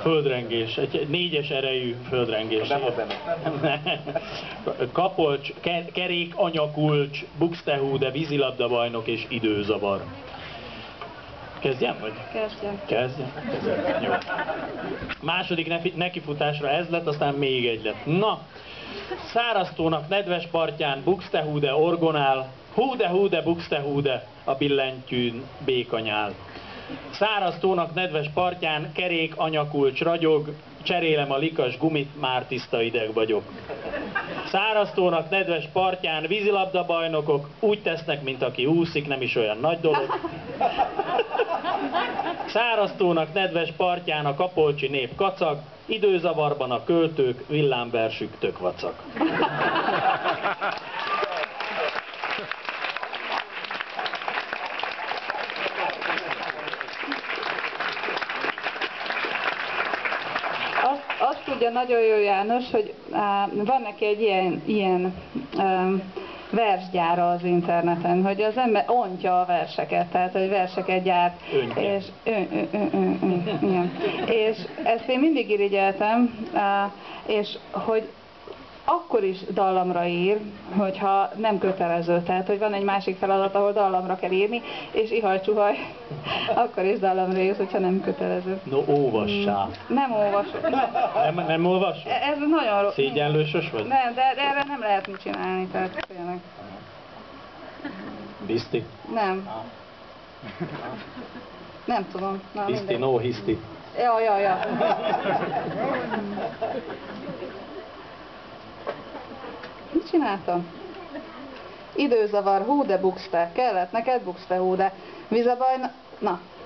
Földrengés, egy 4-es erejű földrengés. Nem volt benne. Kapolcs, kerék, anyakulcs, buxtehude, vízilabda bajnok és időzavar. Kezdjem, vagy? Kezdjem. Jó. Második nekifutásra ez lett, aztán még egy lett. Na, száraztónak nedves partján buxtehude orgonál, húde, buxtehude, a billentyűn békanyál. Száraztónak nedves partján kerék, anyakulcs ragyog, cserélem a likas gumit, már tiszta ideg vagyok. Száraztónak nedves partján vízilabda bajnokok úgy tesznek, mint aki úszik, nem is olyan nagy dolog. Száraztónak nedves partján a kapolcsi nép kacag, időzavarban a költők villámversük tök vacak. Azt tudja nagyon jó János, hogy van neki egy ilyen versgyára az interneten, hogy az ember ontja a verseket, tehát hogy verseket gyárt. És ezt én mindig irigyeltem, és hogy akkor is dallamra ír, hogyha nem kötelező, tehát hogy van egy másik feladat, ahol dallamra kell írni, és ihaj-csuhaj, akkor is dallamra írsz, hogyha nem kötelező. No, olvassál. Nem olvasok. Nem olvasol? Ez nagyon rossz. Szégyenlősös vagy? Nem, de erre nem lehet mit csinálni, tehát tényleg. Biszti? Nem. Nem tudom. Na, hiszti, no hiszti. Ja. Mit csináltam? Időzavar, húde buxte, kellett neked buxte húde.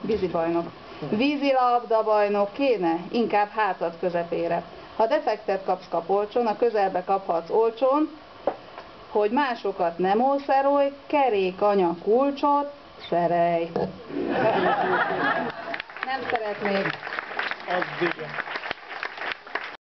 Vízibajnok. Vízilabda bajnok kéne, inkább hátad közepére. Ha defektet kapsz kapolcson, a közelbe kaphatsz olcsón, hogy másokat nem ószerolj, kerék anya kulcsot, szerelj. Nem szeretnék. Az igen.